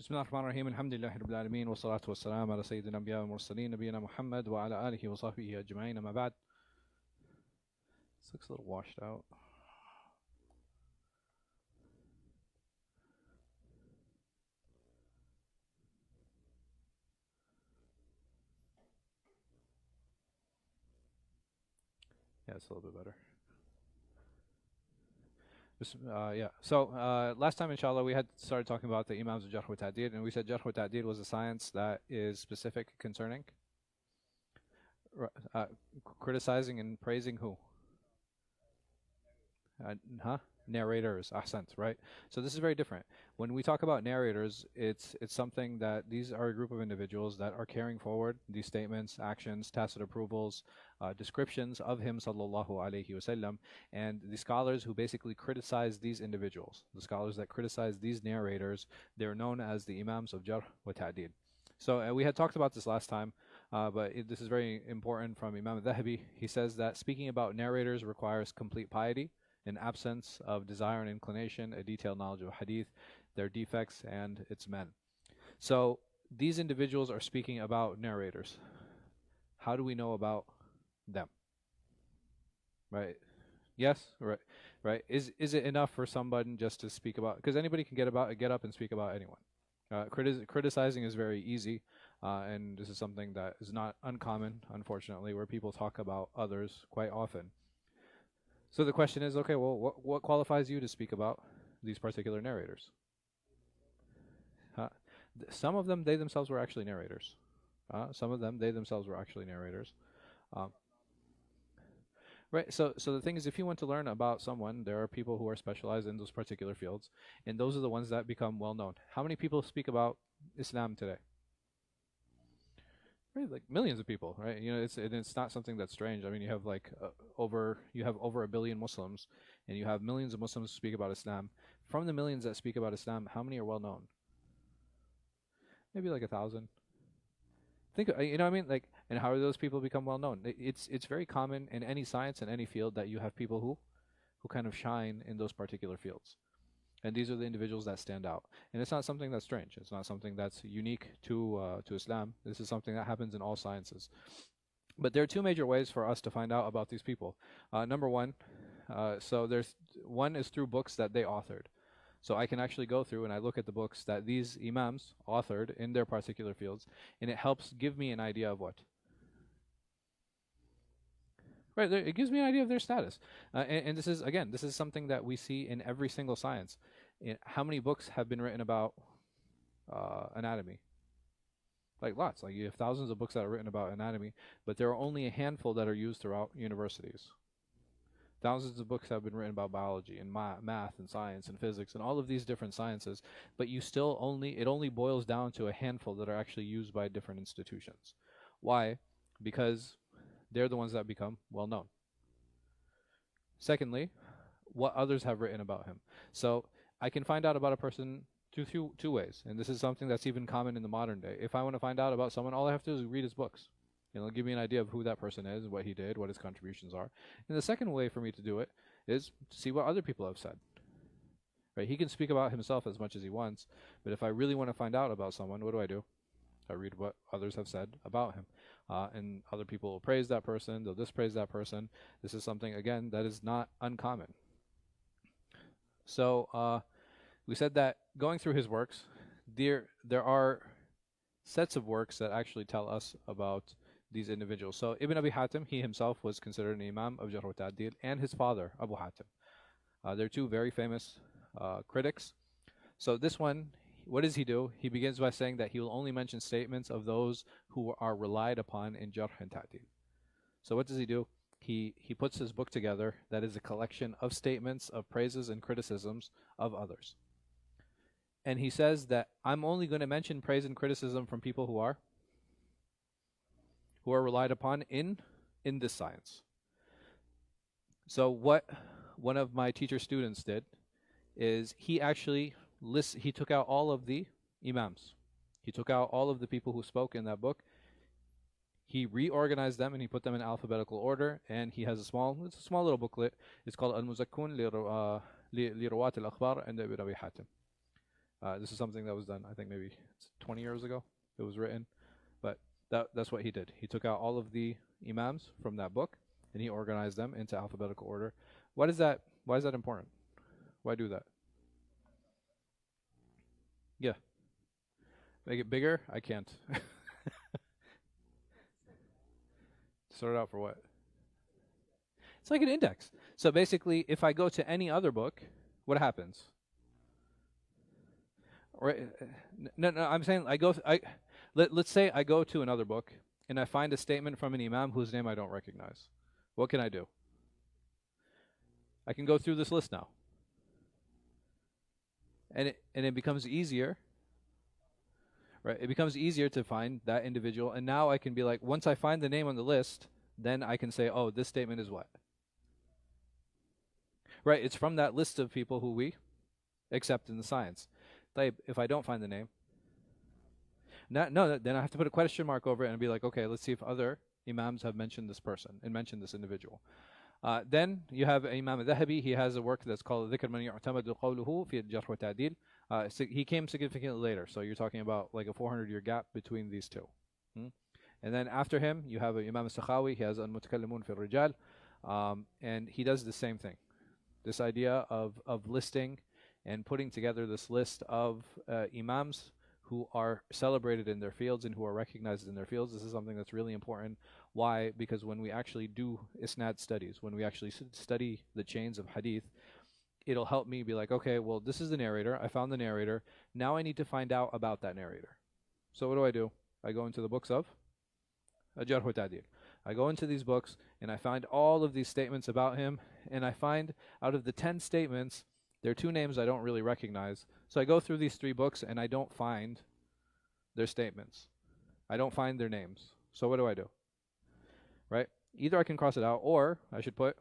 بسم الله الرحمن الرحيم الحمد لله رب العالمين والصلاة والسلام على سيد الأنبياء والمرسلين نبينا محمد وعلى آله وصحبه أجمعين أما بعد. This looks a little washed out. Yeah, it's a little bit better. So last time, inshallah, we had started talking about the Imams of Jarh wa Ta'deel, and we said Jarh wa Ta'deel was a science that is specific concerning criticizing and praising who? Narrators, ahsant, right? So this is very different. When we talk about narrators, it's something that these are a group of individuals that are carrying forward these statements, actions, tacit approvals, descriptions of him sallallahu alaihi wasallam, and the scholars who basically criticize these individuals, the scholars that criticize these narrators, they're known as the Imams of Jarh wa Ta'deel. So we had talked about this last time, but this is very important from Imam al-Dhahabi. He says that speaking about narrators requires complete piety, an absence of desire and inclination, a detailed knowledge of Hadith, their defects, and its men. So these individuals are speaking about narrators. How do we know about them? Right? Yes? Right? Is it enough for somebody just to speak about? Because anybody can get up and speak about anyone. Criticizing is very easy, and this is something that is not uncommon, unfortunately, where people talk about others quite often. So the question is, okay, well, what qualifies you to speak about these particular narrators? Some of them, they themselves were actually narrators. Some of them, they themselves were actually narrators. Right, so the thing is, if you want to learn about someone, there are people who are specialized in those particular fields, and those are the ones that become well-known. How many people speak about Islam today? Right, like millions of people, right? You know, it's not something that's strange. I mean, you have like over a billion Muslims, and you have millions of Muslims who speak about Islam. From the millions that speak about Islam, how many are well known? Maybe like 1,000. Think, you know what I mean? Like, and how do those people become well known? It's very common in any science and any field that you have people who kind of shine in those particular fields. And these are the individuals that stand out. And it's not something that's strange. It's not something that's unique to Islam. This is something that happens in all sciences. But there are two major ways for us to find out about these people. Number one, one is through books that they authored. So I can actually go through and I look at the books that these imams authored in their particular fields, and it helps give me an idea of what? Right, it gives me an idea of their status. And this is something that we see in every single science. How many books have been written about anatomy? Like lots. Like you have thousands of books that are written about anatomy, but there are only a handful that are used throughout universities. Thousands of books have been written about biology and math and science and physics and all of these different sciences, but it only boils down to a handful that are actually used by different institutions. Why? Because they're the ones that become well known. Secondly, what others have written about him. So I can find out about a person through two ways, and this is something that's even common in the modern day. If I want to find out about someone, all I have to do is read his books. It'll give me an idea of who that person is, what he did, what his contributions are. And the second way for me to do it is to see what other people have said. Right? He can speak about himself as much as he wants, but if I really want to find out about someone, what do? I read what others have said about him. And other people will praise that person, they'll dispraise that person. This is something, again, that is not uncommon. So we said that going through his works, there are sets of works that actually tell us about these individuals. So Ibn Abi Hatim, he himself was considered an Imam of Jarh wa Ta'deel, and his father, Abu Hatim. They're two very famous critics. So this one, what does he do? He begins by saying that he will only mention statements of those who are relied upon in Jarh and Ta'deel. So what does he do? He puts his book together that is a collection of statements of praises and criticisms of others. And he says that I'm only going to mention praise and criticism from people who are relied upon in this science. So what one of my teacher students did is he took out all of the imams. He took out all of the people who spoke in that book. He reorganized them and he put them in alphabetical order, and he has it's a small little booklet. It's called Al-Muzakkun li Rawat al-Akhbar and Ibn Abi Hatim. This is something that was done, I think maybe 20 years ago. It was written, but that's what he did. He took out all of the imams from that book and he organized them into alphabetical order. Why is that important? Why do that? Yeah. Make it bigger? I can't. Sort it out for what? It's like an index. So basically, if I go to any other book, what happens? Right? No, I'm saying let's say I go to another book and I find a statement from an imam whose name I don't recognize. What can I do? I can go through this list now. And it becomes easier. Right? It becomes easier to find that individual, and now I can be like, once I find the name on the list, then I can say, oh, this statement is what? Right? It's from that list of people who we accept in the science. If I don't find the name, no, then I have to put a question mark over it and be like, okay, let's see if other imams have mentioned this person and mentioned this individual. Then you have Imam al-Dhahabi. He has a work that's called ذكر من يعتمد قوله في الجرح والتعديل. So he came significantly later, so you're talking about like a 400-year gap between these two. And then after him, you have Imam al-Sakhawi. He has al-Mutakallimun fi al-Rijal, and he does the same thing. This idea of listing and putting together this list of imams who are celebrated in their fields and who are recognized in their fields. This is something that's really important. Why? Because when we actually do isnad studies, when we actually study the chains of hadith, it'll help me be like, okay, well, this is the narrator. I found the narrator. Now I need to find out about that narrator. So what do? I go into the books of Jarh wa Ta'dil. I go into these books and I find all of these statements about him, and I find out of the 10 statements, there are 2 names I don't really recognize. So I go through these 3 books and I don't find their statements. I don't find their names. So what do? Right? Either I can cross it out, or I should put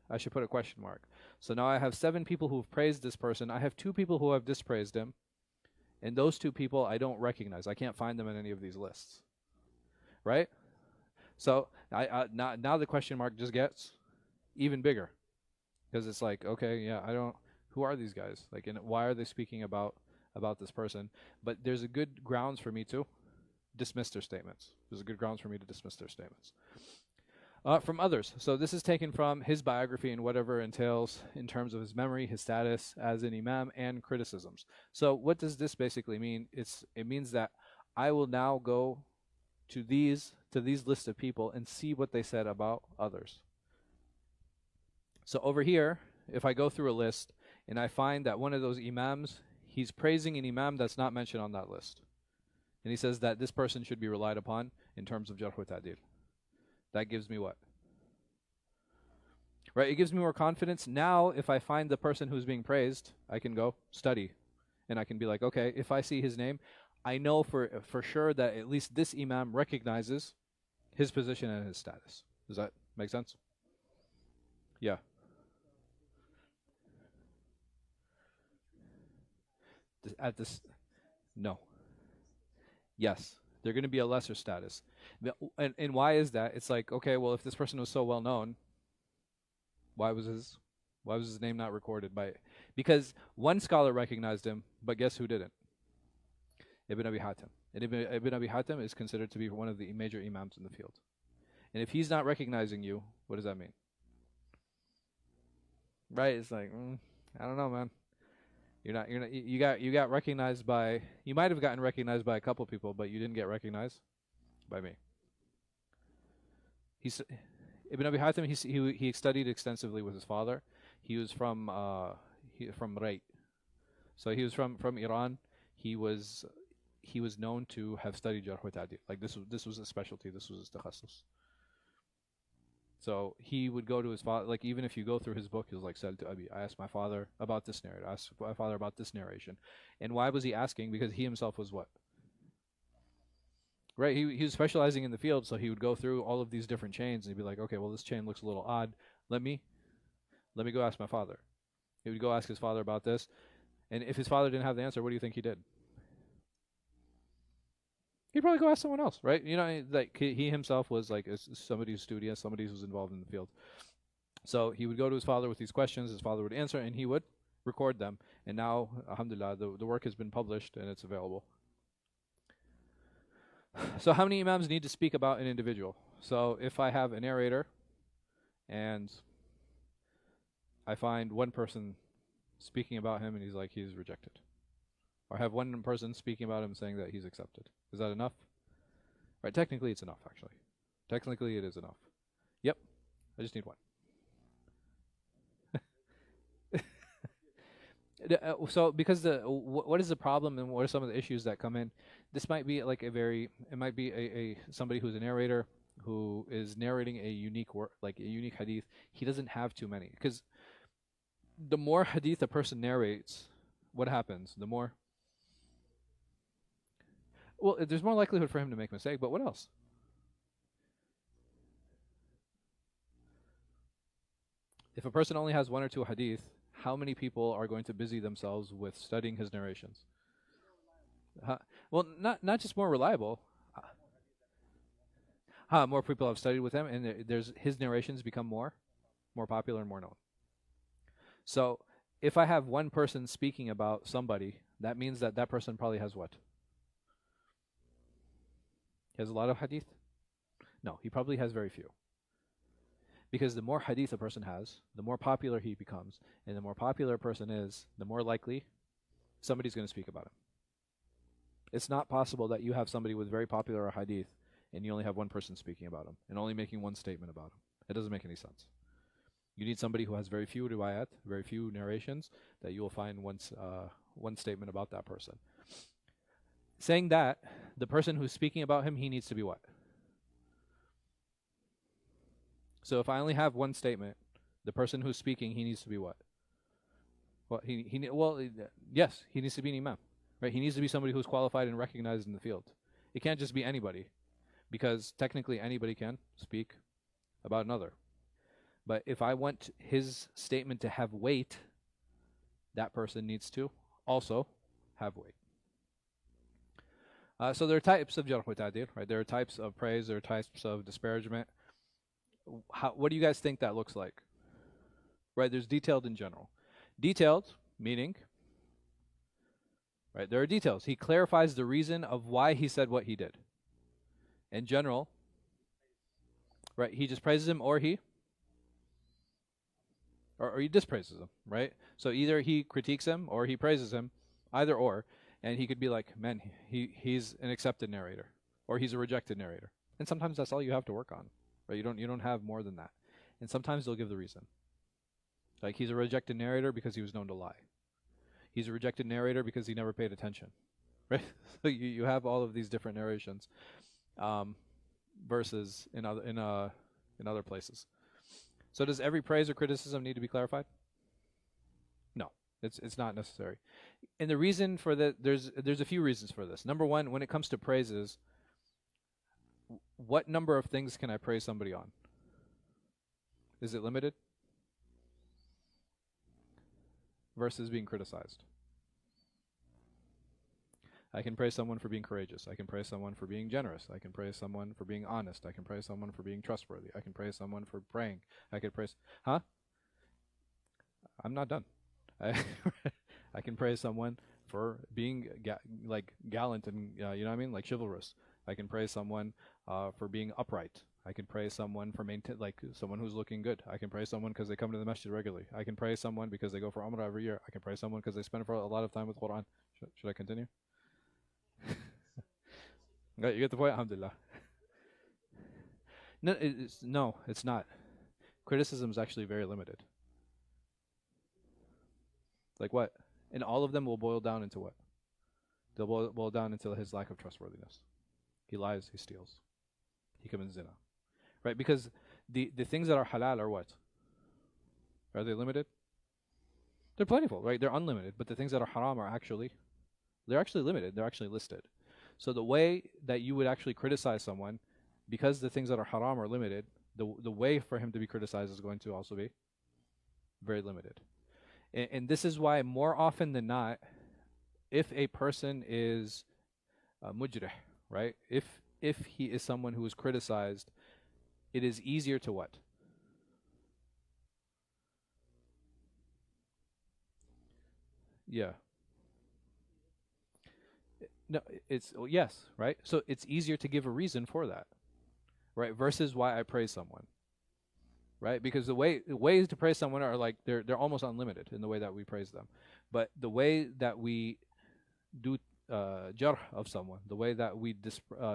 a question mark. So now I have 7 people who have praised this person. I have 2 people who have dispraised him. And those 2 people I don't recognize. I can't find them in any of these lists. Right? So now the question mark just gets even bigger. Because it's like, okay, yeah, who are these guys? Like, and why are they speaking about this person? But there's a good grounds for me to dismiss their statements. There's a good grounds for me to dismiss their statements. From others. So this is taken from his biography and whatever entails in terms of his memory, his status as an imam, and criticisms. So what does this basically mean? It means that I will now go to these lists of people and see what they said about others. So over here, if I go through a list and I find that one of those imams, he's praising an imam that's not mentioned on that list. And he says that this person should be relied upon in terms of Jarh wa Ta'dil. That gives me what? Right? It gives me more confidence. Now, if I find the person who's being praised, I can go study. And I can be like, okay, if I see his name, I know for sure that at least this imam recognizes his position and his status. Does that make sense? Yeah. No. Yes. They're going to be a lesser status. And why is that? It's like, okay, well, if this person was so well known, why was his name not recorded by? Because one scholar recognized him, but guess who didn't? Ibn Abi Hatim. And Ibn Abi Hatim is considered to be one of the major imams in the field. And if he's not recognizing you, what does that mean? Right? It's like, I don't know, man. You got recognized by, you might have gotten recognized by a couple people, but you didn't get recognized by me. Ibn Abi Hatim, he studied extensively with his father. He was from Ray. So he was from Iran. He was known to have studied Jarh wa Ta'dil. Like this was a specialty, this was his takhassus. So he would go to his father, like even if you go through his book, he was like, Saltu Abi, I asked my father about this narrative, I asked my father about this narration. And why was he asking? Because he himself was what? Right, he was specializing in the field, so he would go through all of these different chains and he'd be like, okay, well this chain looks a little odd. Let me go ask my father. He would go ask his father about this. And if his father didn't have the answer, what do you think he did? He'd probably go ask someone else, right? You know, like he himself was like somebody who's studious, somebody who's involved in the field. So he would go to his father with these questions. His father would answer, and he would record them, and now, alhamdulillah, the work has been published and it's available. So how many imams need to speak about an individual? So if I have a narrator and I find one person speaking about him and he's rejected, or I have one person speaking about him saying that he's accepted, is that enough? Right, technically it's enough, actually. Technically it is enough. Yep, I just need one. So because what is the problem and what are some of the issues that come in? This might be like it might be a somebody who's a narrator who is narrating a unique work, like a unique hadith. He doesn't have too many, because the more hadith a person narrates, what happens? The more, well, there's more likelihood for him to make a mistake, but what else? If a person only has one or two hadith, how many people are going to busy themselves with studying his narrations? Well, not just more reliable. More people have studied with him, and there's his narrations become more popular and more known. So if I have one person speaking about somebody, that means that person probably has what? He has a lot of hadith? No, he probably has very few. Because the more hadith a person has, the more popular he becomes, and the more popular a person is, the more likely somebody's going to speak about him. It's not possible that you have somebody with very popular hadith and you only have one person speaking about him and only making one statement about him. It doesn't make any sense. You need somebody who has very few riwayat, very few narrations, that you will find one statement about that person. Saying that, the person who's speaking about him, he needs to be what? So if I only have one statement, the person who's speaking, he needs to be what? Well, yes, he needs to be an imam, right? He needs to be somebody who's qualified and recognized in the field. It can't just be anybody, because technically anybody can speak about another. But if I want his statement to have weight, that person needs to also have weight. So there are types of jarh wa ta'dil, right? There are types of praise, there are types of disparagement. What do you guys think that looks like? Right, there's detailed in general. Detailed, meaning, right, there are details. He clarifies the reason of why he said what he did. In general, right, he just praises him, or he dispraises him, right? So either he critiques him or he praises him, either or, and he could be like, man, he's an accepted narrator, or he's a rejected narrator. And sometimes that's all you have to work on. Right? You don't have more than that. And sometimes they'll give the reason. Like, he's a rejected narrator because he was known to lie. He's a rejected narrator because he never paid attention. Right? So you have all of these different narrations, verses in other places. So does every praise or criticism need to be clarified? No, it's not necessary. And the reason for that, there's a few reasons for this. Number one, when it comes to praises, what number of things can I praise somebody on? Is it limited? Versus being criticized. I can praise someone for being courageous. I can praise someone for being generous. I can praise someone for being honest. I can praise someone for being trustworthy. I can praise someone for praying. I can praise... I'm not done. I can praise someone for being gallant and, you know what I mean? Like chivalrous. I can praise someone for being upright. I can praise someone for someone who's looking good. I can praise someone because they come to the masjid regularly. I can praise someone because they go for Umrah every year. I can praise someone because they spend a lot of time with Quran. Should I continue? You get the point? Alhamdulillah. No, it's not. Criticism is actually very limited. Like what? And all of them will boil down into what? They'll boil down into his lack of trustworthiness. He lies, he steals, he commits zina. Right? Because the things that are halal are what? Are they limited? They're plentiful, right? They're unlimited. But the things that are haram are they're actually limited. They're actually listed. So the way that you would actually criticize someone, because the things that are haram are limited, the way for him to be criticized is going to also be very limited. And this is why more often than not, if a person is mujrih, right? If he is someone who is criticized, it is easier to what? Yeah. No, it's yes, right? So it's easier to give a reason for that, right? Versus why I praise someone, right? Because the ways to praise someone are like they're almost unlimited in the way that we praise them. But the way that we do jarh of someone, the way that we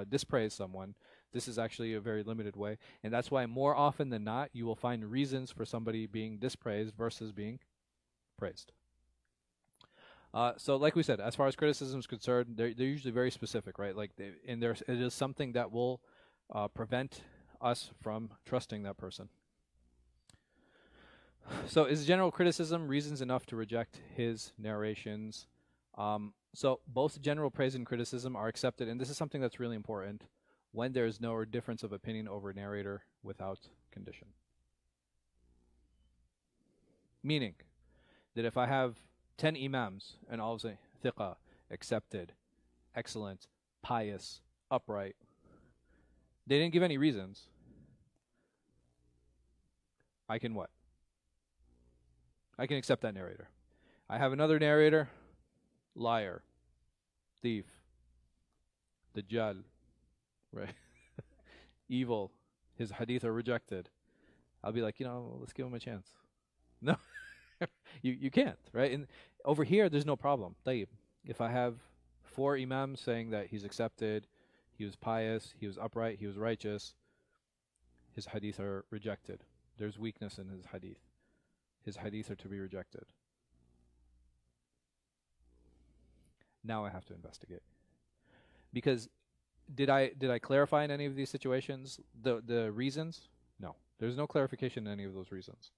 dispraise someone, this is actually a very limited way. And that's why more often than not, you will find reasons for somebody being dispraised versus being praised. So like we said, as far as criticism is concerned, they're usually very specific, right? Like, and it is something that will prevent us from trusting that person. So is general criticism reasons enough to reject his narrations? So both general praise and criticism are accepted, and this is something that's really important, when there is no difference of opinion over narrator without condition. Meaning that if I have 10 imams and all of them say thiqa, accepted, excellent, pious, upright, they didn't give any reasons, I can what? I can accept that narrator. I have another narrator, liar, thief, dajjal, right? Evil, his hadith are rejected. I'll be like, let's give him a chance. No, you can't, right? And over here, there's no problem. Tayyib. If I have 4 imams saying that he's accepted, he was pious, he was upright, he was righteous, his hadith are rejected. There's weakness in his hadith. His hadith are to be rejected. Now I have to investigate. Because did I clarify in any of these situations the reasons? No. There's no clarification in any of those reasons.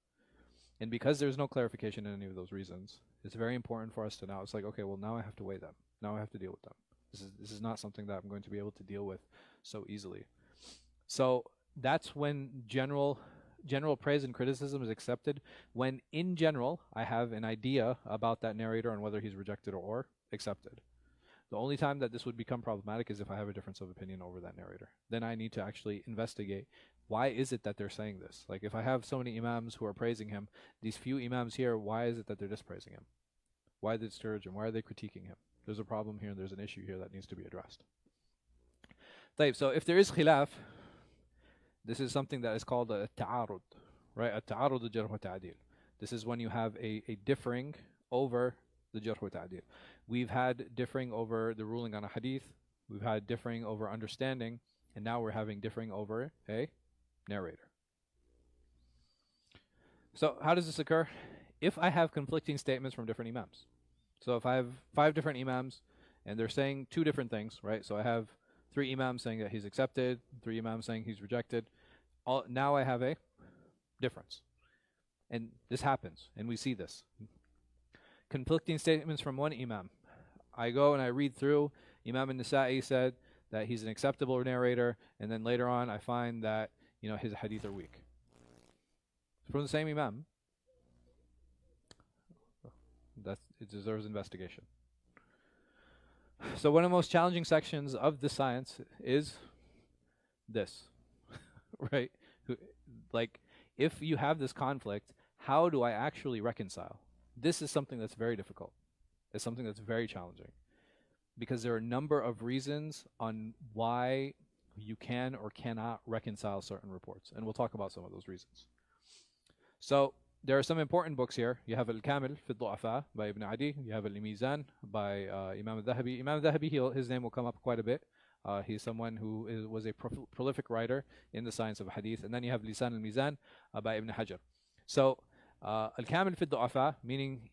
And because there's no clarification in any of those reasons, it's very important for us to now, it's like, okay, well, now I have to weigh them. Now I have to deal with them. This is not something that I'm going to be able to deal with so easily. So that's when general praise and criticism is accepted, when in general I have an idea about that narrator and whether he's rejected or accepted. The only time that this would become problematic is if I have a difference of opinion over that narrator. Then I need to actually investigate, why is it that they're saying this? Like, if I have so many imams who are praising him, these few imams here, why is it that they're dispraising him? Why are they discouraging him? Why are they critiquing him? There's a problem here and there's an issue here that needs to be addressed. So if there is khilaf, this is something that is called a ta'arud, right? A ta'arud al-jarh wa ta'dil. This is when you have a differing over the jarh wa ta'dil. We've had differing over the ruling on a hadith. We've had differing over understanding. And now we're having differing over a narrator. So how does this occur? If I have conflicting statements from different imams. So if I have 5 different imams and they're saying 2 different things, right? So I have 3 imams saying that he's accepted, 3 imams saying he's rejected. Now I have a difference. And this happens, and we see this. Conflicting statements from one imam. I go and I read through. Imam al-Nasa'i said that he's an acceptable narrator, and then later on I find that his hadith are weak. From the same imam. It deserves investigation. So one of the most challenging sections of the science is this, right? Like, if you have this conflict, how do I actually reconcile? This is something that's very difficult. It's something that's very challenging, because there are a number of reasons on why you can or cannot reconcile certain reports, and we'll talk about some of those reasons. So there are some important books here. You have Al-Kamil fi al-Du'afa by Ibn Adi. You have Al-Mizan by Imam al-Dhahabi. Imam al-Dhahabi, his name will come up quite a bit. He's someone who was a prolific writer in the science of hadith. And then you have Lisan al-Mizan by Ibn Hajar. So Al-Kamil fi al-Du'afa, meaning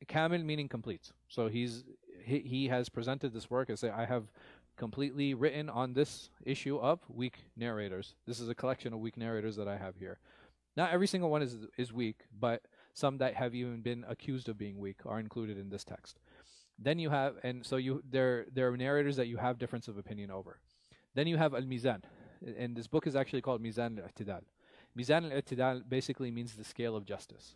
Kamil meaning complete. So he has presented this work as say, I have completely written on this issue of weak narrators. This is a collection of weak narrators that I have here. Not every single one is weak, but some that have even been accused of being weak are included in this text. Then you have, and so there are narrators that you have difference of opinion over. Then you have Al-Mizan, and this book is actually called Mizan al-I'tidal. Mizan al-I'tidal basically means the scale of justice.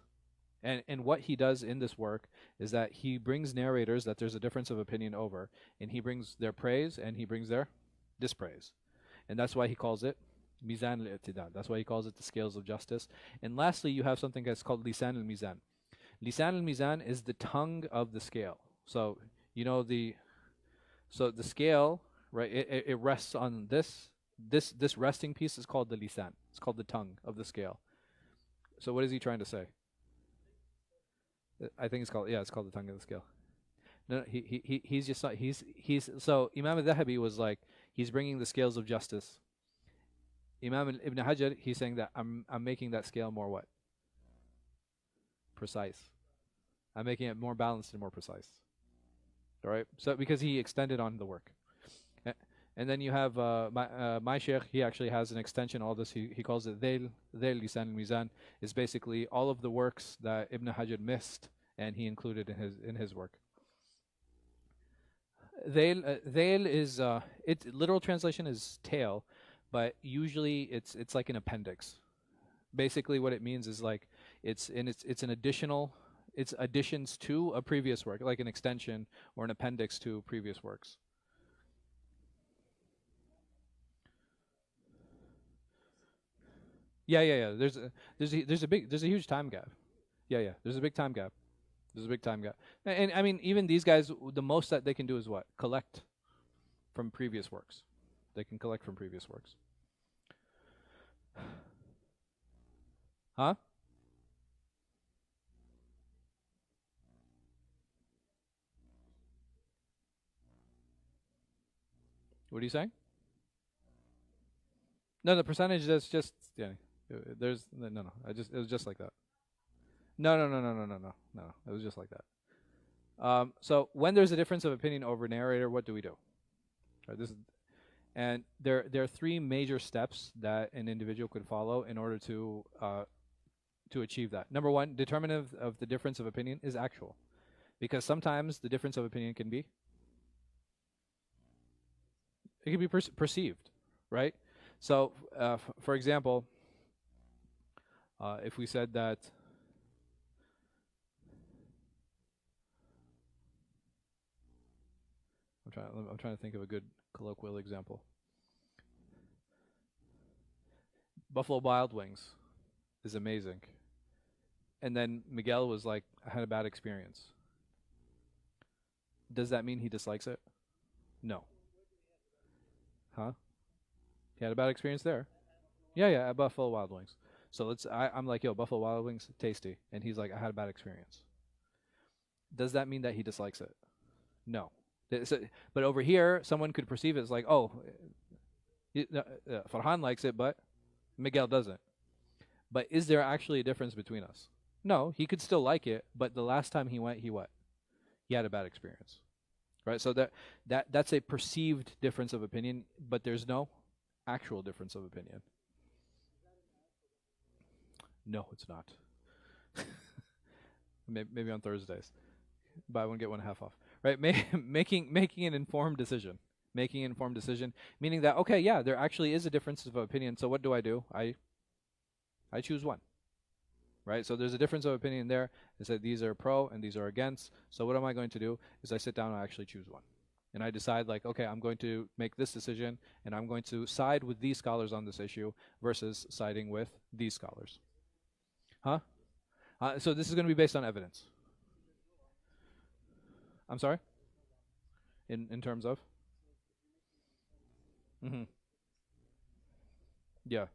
And what he does in this work is that he brings narrators that there's a difference of opinion over, and he brings their praise and he brings their dispraise. And that's why he calls it Mizan al-I'tidal. That's why he calls it the scales of justice. And lastly, you have something that's called Lisan al-Mizan. Lisan al-mizan is the tongue of the scale. So you know the scale, right? It rests on this resting piece is called the lisan. It's called the tongue of the scale. So what is he trying to say? I think it's called the tongue of the scale. No, he's just not, he's so Imam al-Dhahabi was like he's bringing the scales of justice. Imam Ibn Hajar, he's saying that I'm making that scale more what? Precise. I'm making it more balanced and more precise. All right. So because he extended on the work. And then you have my sheikh, he actually has an extension, all this, he calls it Dhayl Lisan al-Mizan, is basically all of the works that Ibn Hajar missed and he included in his work. Dhayl is, literal translation is tail, but usually it's like an appendix. Basically what it means is like, it's an additional, it's additions to a previous work, like an extension or an appendix to previous works. Yeah. There's a huge time gap. Yeah. There's a big time gap. There's a big time gap. And I mean, even these guys, the most that they can do is what? Collect from previous works. They can collect from previous works. Huh? What are you saying? No, the percentage that's just yeah. There's no. It was just like that. No. It was just like that. So when there's a difference of opinion over narrator, what do we do? Right, and there are three major steps that an individual could follow in order to achieve that. Number one, determinative of the difference of opinion is actual, because sometimes the difference of opinion can be perceived, right? So, for example, if we said that I'm trying to think of a good colloquial example. Buffalo Wild Wings is amazing, and then Miguel was like, I had a bad experience. Does that mean he dislikes it? No. Huh? He had a bad experience there. Yeah, at Buffalo Wild Wings. So I'm like, yo, Buffalo Wild Wings, tasty. And he's like, I had a bad experience. Does that mean that he dislikes it? No. But over here, someone could perceive it as like, oh, Farhan likes it, but Miguel doesn't. But is there actually a difference between us? No, he could still like it, but the last time he went, he what? He had a bad experience. Right? So that's a perceived difference of opinion, but there's no actual difference of opinion. No, it's not. Maybe on Thursdays. Buy one, get one half off. Right? Making an informed decision. Making an informed decision, meaning that, okay, yeah, there actually is a difference of opinion, so what do? I choose one. Right? So there's a difference of opinion there. I said these are pro and these are against. So what am I going to do is I sit down and I actually choose one. And I decide like, okay, I'm going to make this decision and I'm going to side with these scholars on this issue versus siding with these scholars. Huh? So this is going to be based on evidence. I'm sorry? In terms of? Mm-hmm. Yeah.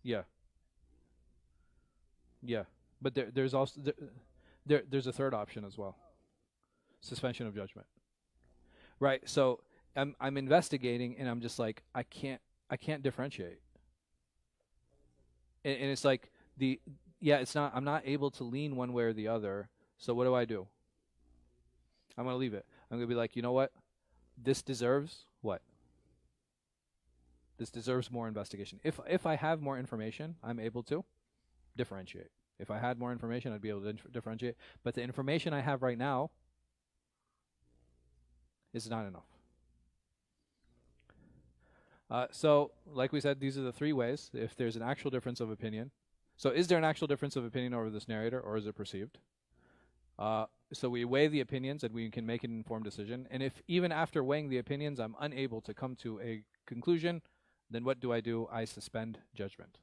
Yeah. Yeah. But there's also there's a third option as well. Suspension of judgment. Right. So I'm investigating and I'm just like I can't differentiate. And it's like it's not, I'm not able to lean one way or the other. So what do? I'm going to leave it. I'm going to be like, you know what? This deserves what? This deserves more investigation. If I have more information, I'm able to differentiate. If I had more information, I'd be able to differentiate. But the information I have right now is not enough. So, like we said, these are the three ways. If there's an actual difference of opinion. So is there an actual difference of opinion over this narrator, or is it perceived? So we weigh the opinions and we can make an informed decision. And if even after weighing the opinions, I'm unable to come to a conclusion, then what do? I suspend judgment.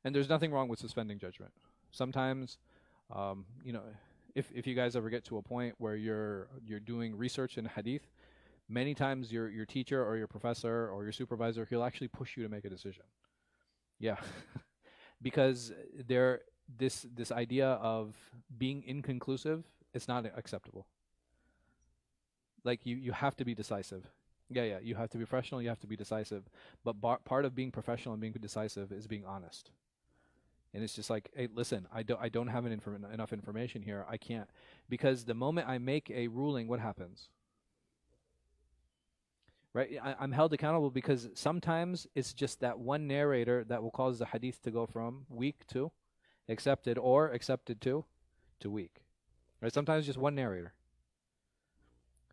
And there's nothing wrong with suspending judgment. Sometimes, you know, if you guys ever get to a point where you're doing research in hadith, many times your teacher or your professor or your supervisor, he'll actually push you to make a decision. Yeah. Because this idea of being inconclusive is not acceptable. Like you have to be decisive. Yeah, you have to be professional, you have to be decisive. But part of being professional and being decisive is being honest. And it's just like, hey, listen, I don't have enough information here. I can't. Because the moment I make a ruling, what happens? Right? I'm held accountable because sometimes it's just that one narrator that will cause the hadith to go from weak to accepted, or accepted to weak. Right? Sometimes just one narrator.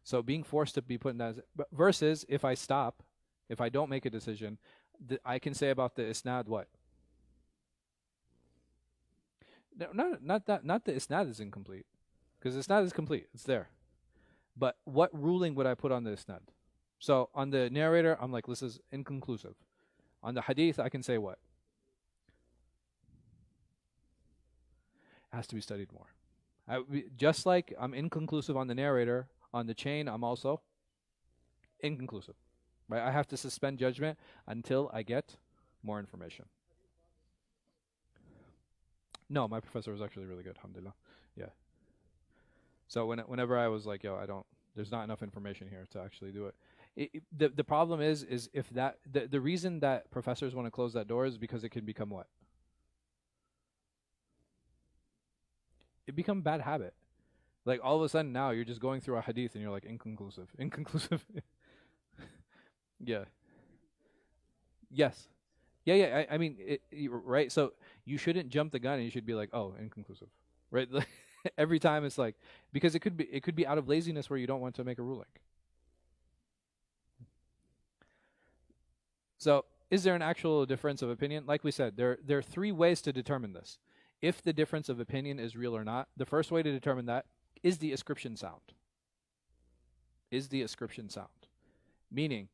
So being forced to be put in that, versus if I stop, if I don't make a decision, I can say about the isnad what? No, not the isnad is incomplete, because isnad is complete, it's there. But what ruling would I put on the isnad? So on the narrator, I'm like, this is inconclusive. On the hadith, I can say what? It has to be studied more. Just like I'm inconclusive on the narrator, on the chain, I'm also inconclusive. Right? I have to suspend judgment until I get more information. No, my professor was actually really good, alhamdulillah. Yeah. So whenever I was like, yo, there's not enough information here to actually do it. The problem is if that, the reason that professors want to close that door is because it can become what? It become a bad habit. Like all of a sudden now you're just going through a hadith and you're like, inconclusive. Yeah. Yes. Yeah. I mean, right? So you shouldn't jump the gun and you should be like, oh, inconclusive. Right? Every time it's like, because it could be out of laziness where you don't want to make a ruling. So is there an actual difference of opinion? Like we said, there are three ways to determine this. If the difference of opinion is real or not, the first way to determine that is the ascription sound. Is the ascription sound? Meaning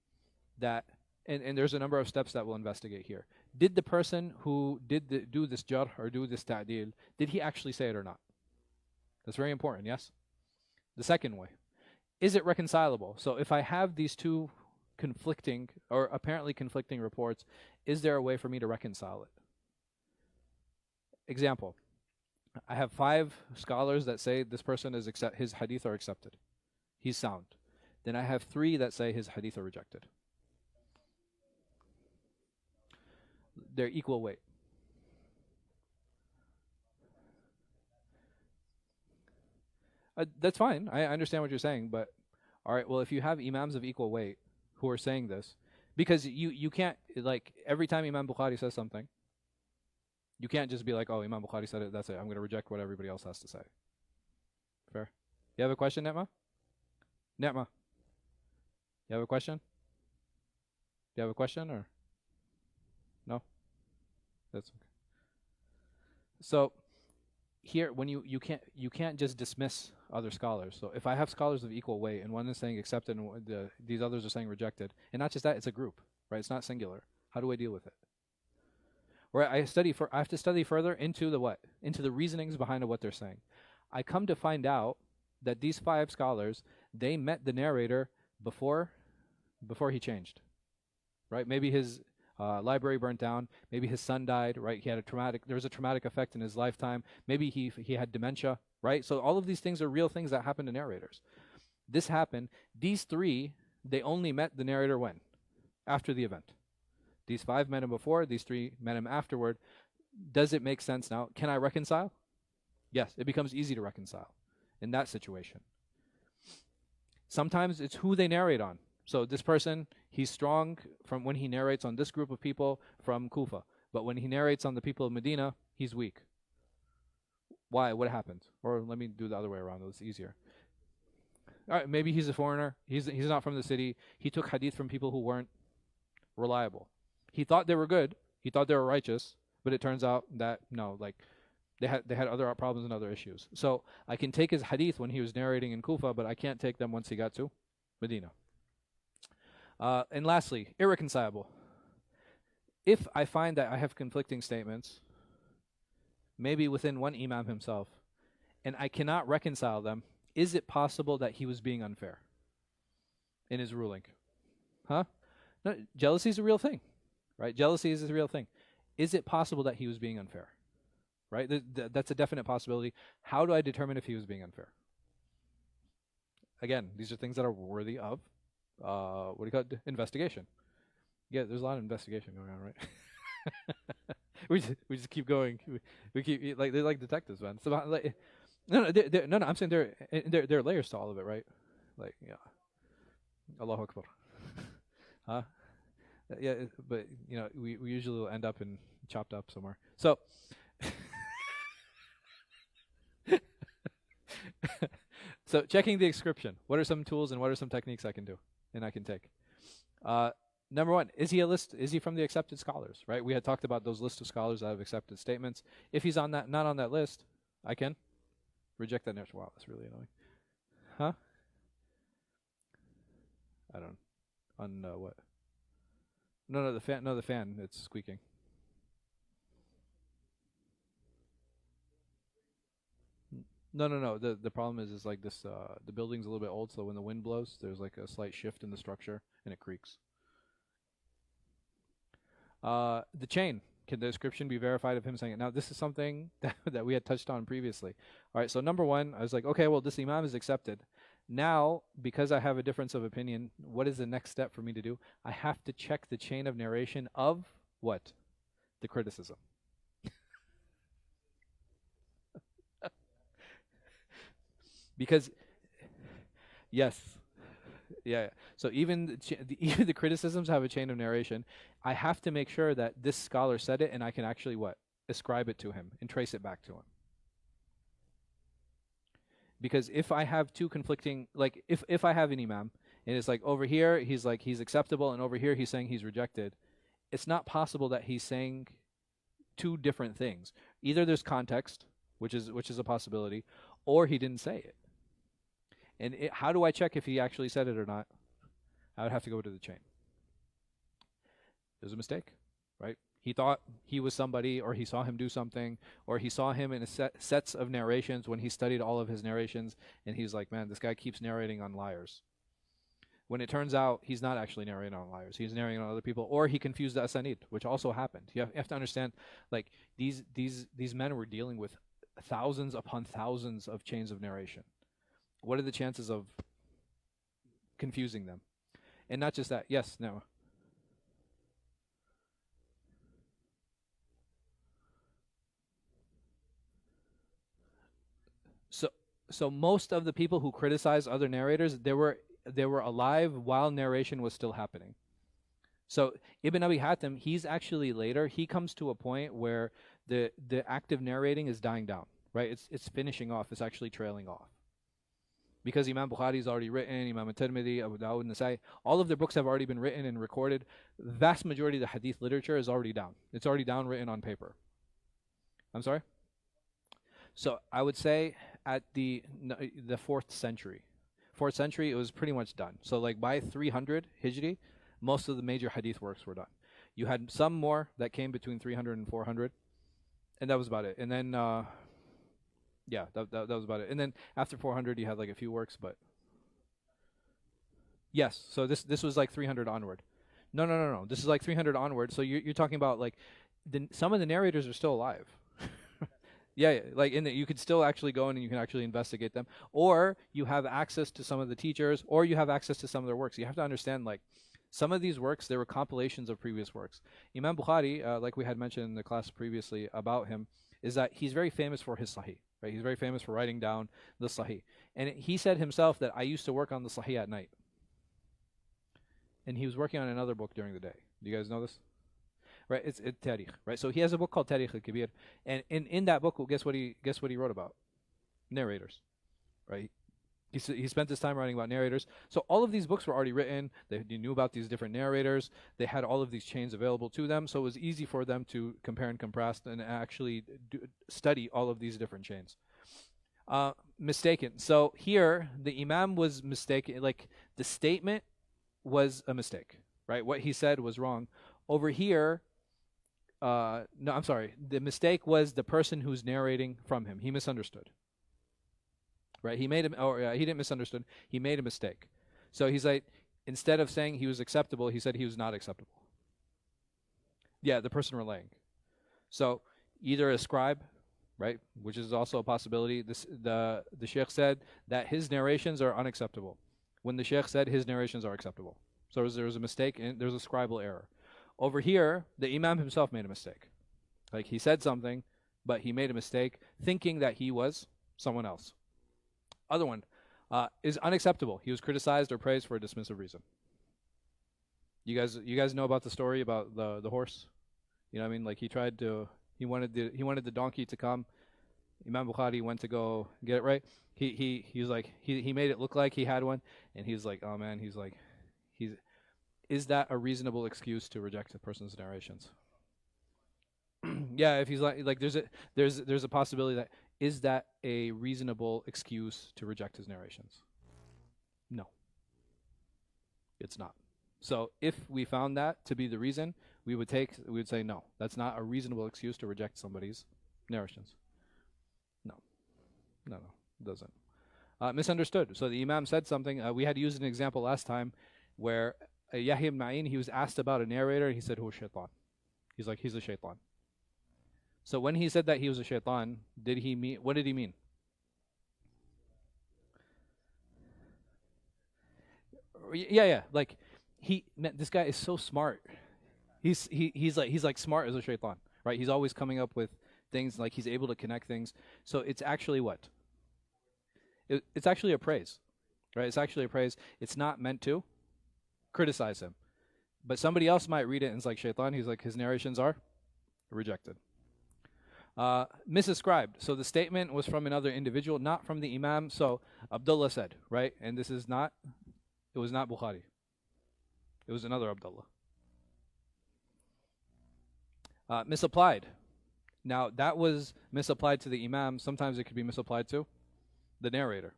that, and there's a number of steps that we'll investigate here. Did the person who did do this jarh or do this ta'dil, did he actually say it or not? That's very important, yes? The second way, is it reconcilable? So if I have these two conflicting or apparently conflicting reports, is there a way for me to reconcile it? Example, I have 5 scholars that say this person is his hadith are accepted. He's sound. Then I have 3 that say his hadith are rejected. They're equal weight. That's fine. I understand what you're saying, but all right, well, if you have imams of equal weight who are saying this, because you can't, like, every time Imam Bukhari says something, you can't just be like, oh, Imam Bukhari said it, that's it. I'm going to reject what everybody else has to say. Fair. You have a question, Netma? Netma? You have a question? Do you have a question or? No? That's okay. So here, when you can't just dismiss other scholars. So if I have scholars of equal weight and one is saying accepted and these others are saying rejected, and not just that, it's a group, right? It's not singular. How do I deal with it? Right, I have to study further into the what? Into the reasonings behind what they're saying. I come to find out that these 5 scholars, they met the narrator before he changed. Right? Maybe his library burnt down, maybe his son died, right? There was a traumatic effect in his lifetime. Maybe he had dementia, right? So all of these things are real things that happen to narrators. This happened. These 3, they only met the narrator when? After the event. These 5 met him before, these 3 met him afterward. Does it make sense now? Can I reconcile? Yes, it becomes easy to reconcile in that situation. Sometimes it's who they narrate on. So this person, he's strong from when he narrates on this group of people from Kufa. But when he narrates on the people of Medina, he's weak. Why? What happened? Or let me do the other way around. It's easier. All right, maybe he's a foreigner. He's not from the city. He took hadith from people who weren't reliable. He thought they were good. He thought they were righteous. But it turns out that, no, like, they had other problems and other issues. So I can take his hadith when he was narrating in Kufa, but I can't take them once he got to Medina. And lastly, irreconcilable. If I find that I have conflicting statements, maybe within one imam himself, and I cannot reconcile them, is it possible that he was being unfair in his ruling? Huh? No, jealousy is a real thing, right? Jealousy is a real thing. Is it possible that he was being unfair? Right? That's a definite possibility. How do I determine if he was being unfair? Again, these are things that are worthy of, what do you call it? Investigation. Yeah, there's a lot of investigation going on, right? we just keep going. We keep like they're like detectives, man. So like, no. I'm saying there are layers to all of it, right? Like, yeah, Allahu Akbar. Huh? Yeah, but we usually will end up in chopped up somewhere. So. So checking the inscription. What are some tools and what are some techniques I can do and I can take? Number one, is he a list? Is he from the accepted scholars? Right? We had talked about those list of scholars that have accepted statements. If he's on that, not on that list, I can reject that narrative. Wow, that's really annoying. Huh? I don't. On what? No, the fan. No, the fan. It's squeaking. No. The problem is like this. The building's a little bit old, so when the wind blows, there's like a slight shift in the structure, and it creaks. The chain. Can the description be verified of him saying it? Now, this is something that we had touched on previously. All right, so number one, I was like, okay, well, this imam is accepted. Now, because I have a difference of opinion, what is the next step for me to do? I have to check the chain of narration of what? The criticism. Because, yes. Yeah. So even even the criticisms have a chain of narration. I have to make sure that this scholar said it and I can actually what? Ascribe it to him and trace it back to him. Because if I have two conflicting, like if I have an imam and it's like over here he's like he's acceptable and over here he's saying he's rejected, it's not possible that he's saying two different things. Either there's context, which is a possibility, or he didn't say it. And how do I check if he actually said it or not? I would have to go to the chain. There's a mistake, right? He thought he was somebody, or he saw him do something, or he saw him in sets of narrations when he studied all of his narrations, and he's like, man, this guy keeps narrating on liars. When it turns out he's not actually narrating on liars, he's narrating on other people, or he confused the asanid, which also happened. You have to understand, like these men were dealing with thousands upon thousands of chains of narration. What are the chances of confusing them? And not just that. Yes, no. So most of the people who criticize other narrators, they were alive while narration was still happening. So Ibn Abi Hatim, he's actually later, he comes to a point where the act of narrating is dying down, right? It's finishing off, it's actually trailing off. Because Imam Bukhari's already written, Imam al-Tirmidhi, Abu Dawud, Nasai, all of their books have already been written and recorded. The vast majority of the hadith literature is already down. It's already down, written on paper. I'm sorry? So I would say at the 4th century. 4th century, it was pretty much done. So like by 300 Hijri, most of the major hadith works were done. You had some more that came between 300 and 400, and that was about it. And then yeah, that was about it. And then after 400, you had like a few works, but yes. So this was like 300 onward. No. This is like 300 onward. So you're talking about like some of the narrators are still alive. Yeah, like you could still actually go in and you can actually investigate them, or you have access to some of the teachers, or you have access to some of their works. You have to understand, like, some of these works, they were compilations of previous works. Imam Bukhari, like we had mentioned in the class previously about him, is that he's very famous for his Sahih. Right? He's very famous for writing down the Sahih. And he said himself that I used to work on the Sahih at night. And he was working on another book during the day. Do you guys know this? Right? It's Tarikh. Right? So he has a book called Tarikh al-Kabir. And in that book, guess what he wrote about? Narrators. Right? He spent his time writing about narrators. So all of these books were already written. They knew about these different narrators. They had all of these chains available to them. So it was easy for them to compare and contrast and actually study all of these different chains. Mistaken. So here, the Imam was mistaken. Like, the statement was a mistake. Right? What he said was wrong. Over here, No, I'm sorry. The mistake was the person who's narrating from him. He misunderstood. Right? He made him, or he didn't misunderstood. He made a mistake. So he's like, instead of saying he was acceptable, he said he was not acceptable. Yeah, the person relaying. So either a scribe, right, which is also a possibility. The sheikh said that his narrations are unacceptable, when the sheikh said his narrations are acceptable. So there was a mistake, and there's a scribal error. Over here, the imam himself made a mistake. Like, he said something, but he made a mistake, thinking that he was someone else. Other one is unacceptable. He was criticized or praised for a dismissive reason. You guys know about the story about the horse? You know what I mean? Like, he wanted the donkey to come. Imam Bukhari went to go get it, right. He was like, he made it look like he had one, and he's like, oh man, is that a reasonable excuse to reject a person's narrations? Yeah, if he's like there's a possibility that, is that a reasonable excuse to reject his narrations? No, it's not. So if we found that to be the reason, we would say no, that's not a reasonable excuse to reject somebody's narrations. No, it doesn't. Misunderstood. So the imam said something. We had used an example last time where Yahya ibn Ma'in, he was asked about a narrator, and he said, "Who shaitan?" He's like, he's a shaitan. So when he said that he was a shaitan, what did he mean? Yeah. Like, this guy is so smart. He's like smart as a shaitan, right? He's always coming up with things, like he's able to connect things. So it's actually what? It's actually a praise, right? It's actually a praise. It's not meant to criticize him. But somebody else might read it and it's like, shaitan, he's like, his narrations are rejected. Misascribed. So the statement was from another individual, not from the imam. So Abdullah said, right? And it was not Bukhari. It was another Abdullah. Misapplied. Now, that was misapplied to the imam. Sometimes it could be misapplied to the narrator.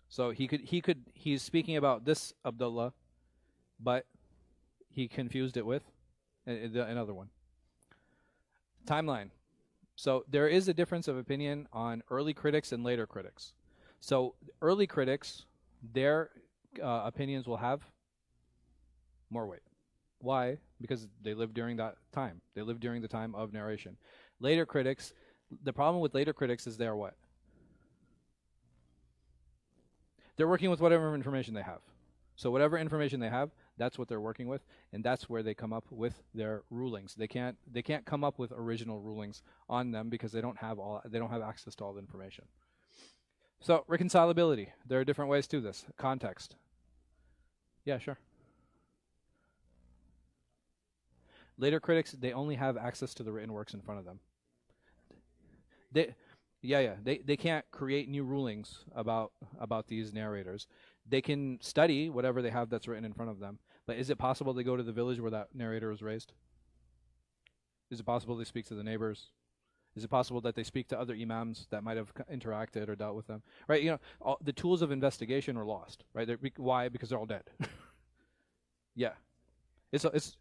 So he's speaking about this Abdullah, but he confused it with another one. Timeline. So there is a difference of opinion on early critics and later critics. So early critics, their opinions will have more weight. Why? Because they lived during that time. They lived during the time of narration. Later critics, the problem with later critics is they're what? They're working with whatever information they have. So whatever information they have, that's what they're working with, and that's where they come up with their rulings. They can't come up with original rulings on them because they don't have access to all the information. So reconcilability. There are different ways to this. Context. Yeah, sure. Later critics, they only have access to the written works in front of them. They can't create new rulings about these narrators. They can study whatever they have that's written in front of them. But is it possible they go to the village where that narrator was raised? Is it possible they speak to the neighbors? Is it possible that they speak to other imams that might have interacted or dealt with them? Right? You know, the tools of investigation are lost. Right? Why? Because they're all dead. Yeah.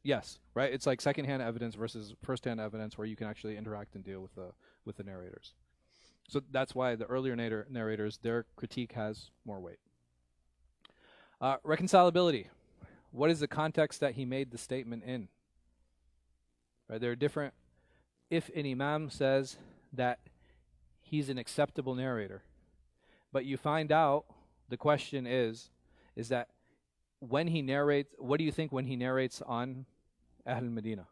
Yes. Right? It's like secondhand evidence versus firsthand evidence, where you can actually interact and deal with the narrators. So that's why the earlier narrators, their critique has more weight. Reconcilability. What is the context that he made the statement in? Right, there are different. If an imam says that he's an acceptable narrator, but you find out, the question is that when he narrates, what do you think when he narrates on Ahl Medina?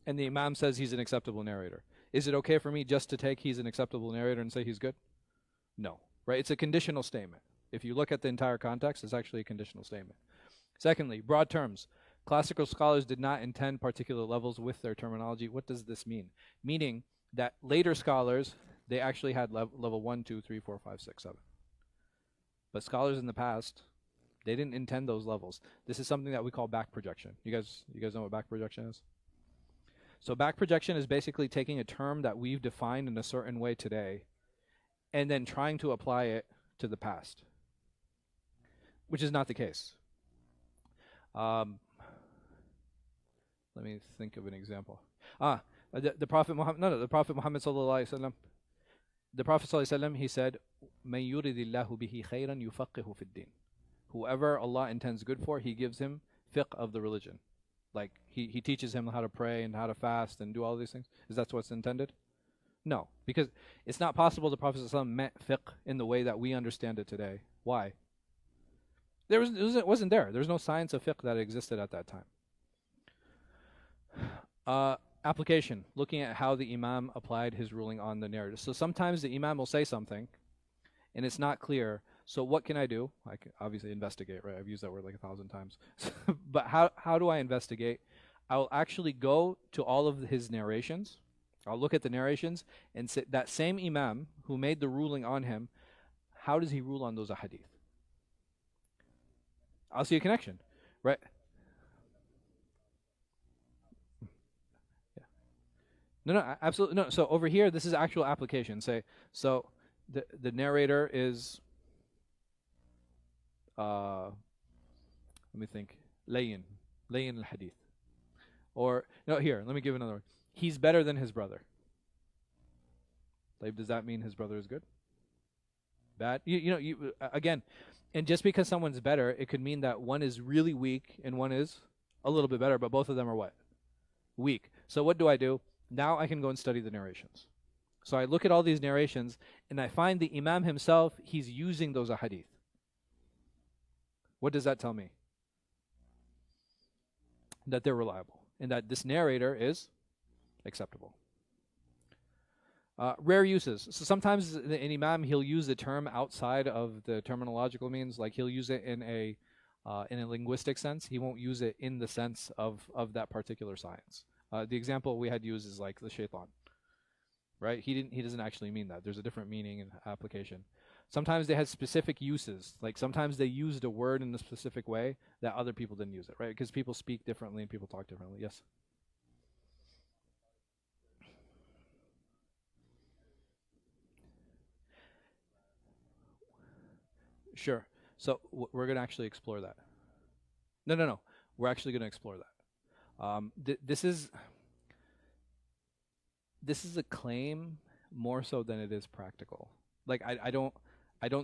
And the imam says he's an acceptable narrator. Is it okay for me just to take he's an acceptable narrator and say he's good? No. Right? It's a conditional statement. If you look at the entire context, it's actually a conditional statement. Secondly, broad terms. Classical scholars did not intend particular levels with their terminology. What does this mean? Meaning that later scholars, they actually had level 1, 2, 3, 4, 5, 6, 7. But scholars in the past, they didn't intend those levels. This is something that we call back projection. You guys know what back projection is? So back projection is basically taking a term that we've defined in a certain way today and then trying to apply it to the past, which is not the case. Let me think of an example. The Prophet Muhammad, no, the Prophet Muhammad sallallahu alaihi wasallam, the Prophet sallallahu alaihi wasallam, he said, "Man yuridillahu bihi khayran yufaqihu fid din." Whoever Allah intends good for, He gives him fiqh of the religion. Like he teaches him how to pray and how to fast and do all these things. Is that what's intended? No, because it's not possible the Prophet sallallahu alaihi wasallam meant fiqh in the way that we understand it today. Why? It wasn't there. There's no science of fiqh that existed at that time. Application, looking at how the Imam applied his ruling on the narrative. So sometimes the Imam will say something and it's not clear. So what can I do? I can obviously investigate, right? I've used that word like 1,000 times. But how do I investigate? I'll actually go to all of his narrations. I'll look at the narrations and say that same Imam who made the ruling on him, how does he rule on those hadith? I'll see a connection, right? No, absolutely no. So over here, this is actual application. Say, so the narrator is, let me think, layin al-hadith. Or, no, here, let me give another one. He's better than his brother. Like, does that mean his brother is good? Bad? Again, and just because someone's better, it could mean that one is really weak and one is a little bit better, but both of them are what? Weak. So what do? Now I can go and study the narrations. So I look at all these narrations and I find the Imam himself, he's using those ahadith. What does that tell me? That they're reliable and that this narrator is acceptable. Rare uses. So sometimes an Imam, he'll use the term outside of the terminological means, like he'll use it in a linguistic sense. He won't use it in the sense of that particular science. The example we had used is like the shaitan, right? He doesn't actually mean that. There's a different meaning and application. Sometimes they had specific uses. Like sometimes they used a word in a specific way that other people didn't use it, right? Because people speak differently and people talk differently. Yes? Sure. So we're going to actually explore that. No. We're actually going to explore that. This is a claim more so than it is practical. Like I don't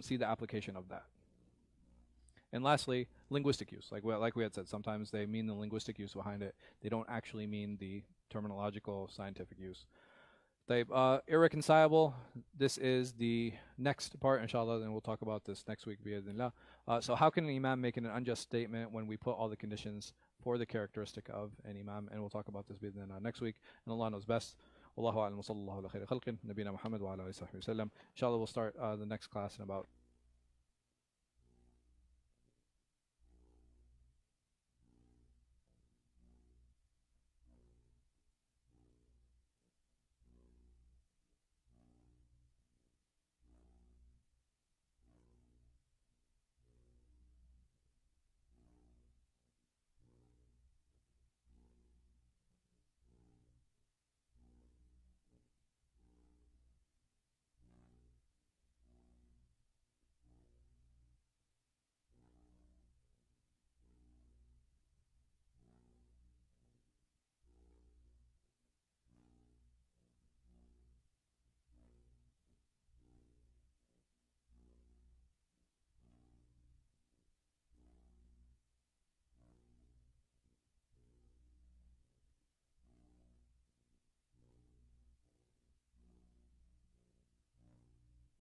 see the application of that. And lastly, linguistic use. Like we had said, sometimes they mean the linguistic use behind it. They don't actually mean the terminological scientific use. Irreconcilable. This is the next part, inshallah, and we'll talk about this next week, bi'idhnillah. So how can an imam make an unjust statement when we put all the conditions for the characteristic of an imam? And we'll talk about this bi'idhnillah next week. And Allah knows best. Wallahu a'lam wa sallallahu ala khayri khalqin, nabina Muhammad wa ala alihi wa sahbihi wa sallam. Inshallah, we'll start the next class in about